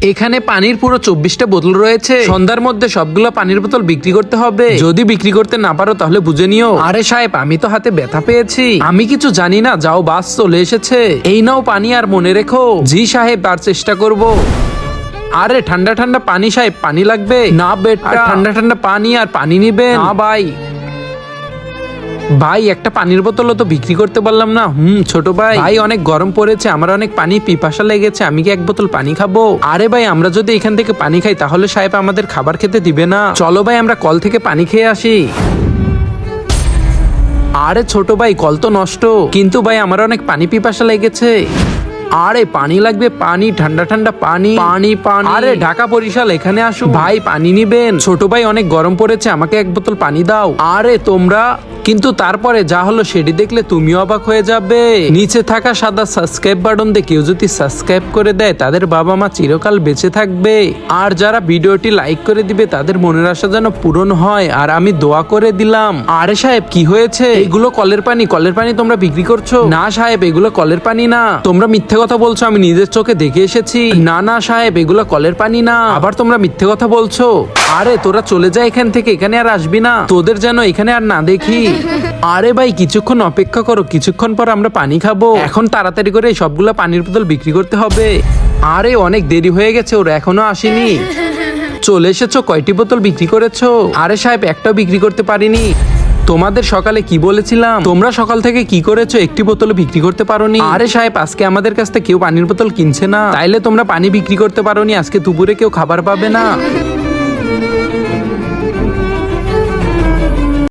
এখানে পানির পুরো 24টা বোতল রয়েছে। সন্ধ্যার মধ্যে সবগুলো পানির বোতল বিক্রি করতে হবে। যদি বিক্রি করতে না পারো তাহলে বুঝে নিও। আরে সাহেব, আমি তো হাতে ব্যথা পেয়েছি, আমি কিছু জানি না। যাও, বাস চলে এসেছে। এই নাও পানি, আর মনে রেখো। জি সাহেব, আর চেষ্টা করব। আরে ঠান্ডা ঠান্ডা পানি সাহেব, পানি লাগবে না? বেটা, ঠান্ডা ঠান্ডা পানি, আর পানি নিবেন না? ভাই ভাই, একটা পানির বোতলও তো বিক্রি করতে পারলাম না। ছোট ভাই, ভাই অনেক গরম পড়েছে, আমার অনেক পানি পিপাসা লেগেছে, আমি কি এক বোতল পানি খাবো? আরে ভাই, আমরা যদি এখান থেকে পানি খাই তাহলে সাহেব আমাদের খাবার খেতে দিবে না। চলো ভাই, আমরা কল থেকে পানি খেয়ে আসি। আরে ছোট ভাই, কল তো নষ্ট, কিন্তু ভাই আমার অনেক পানি পিপাসা লেগেছে। আরে পানি লাগবে, পানি, ঠান্ডা ঠান্ডা পানি, পানি পানি। আরে ঢাকা বরিশাল, এখানে আসো ভাই, পানি নিবেন? ছোট ভাই অনেক গরম পড়েছে, আমাকে এক বোতল পানি দাও। আরে তোমরা, কিন্তু তারপরে যা হলো সেটি দেখলে তুমিও অবাক হয়ে যাবে। নিচে থাকা সাদা সাবস্ক্রাইব বাটন দিয়ে কেউ যদি সাবস্ক্রাইব করে দেয় তাদের বাবা মা চিরকাল বেঁচে থাকবে। আর যারা ভিডিওটি লাইক করে দিবে তাদের মনের আশা যেন পূরণ হয়, আর আমি দোয়া করে দিলাম। আরে সাহেব, কি হয়েছে? এগুলো কলের পানি। কলের পানি তোমরা বিক্রি করছো? না সাহেব, এগুলো কলের পানি না। তোমরা মিথ্যে কথা বলছো, আমি নিজের চোখে দেখে এসেছি। না না সাহেব, এগুলো কলের পানি না। আবার তোমরা মিথ্যে কথা বলছো। আরে তোরা চলে যা এখান থেকে, এখানে আর আসবি না, তোদের যেন এখানে আর না দেখি। আরে ভাই, কিছুক্ষণ অপেক্ষা করো, কিছুক্ষণ পর আমরা পানি খাবো। এখন তাড়াতাড়ি করে সবগুলা পানির বোতল বিক্রি করতে হবে। আরে অনেক দেরি হয়ে গেছে, ওরা এখনো আসেনি। চলে এসেছো? কয়টি বোতল বিক্রি করেছো? আরে সাহেব, একটাও বিক্রি করতে পারিনি। তোমাদের সকালে কি বলেছিলাম? তোমরা সকাল থেকে কি করেছো? একটি বোতল বিক্রি করতে পারোনি। আরে সাহেব, আজকে আমাদের কাছ থেকে কেউ পানির বোতল কিনছে না, তাইলে তোমরা পানি বিক্রি করতে পারোনি। আজকে দুপুরে কেউ খাবার পাবে না।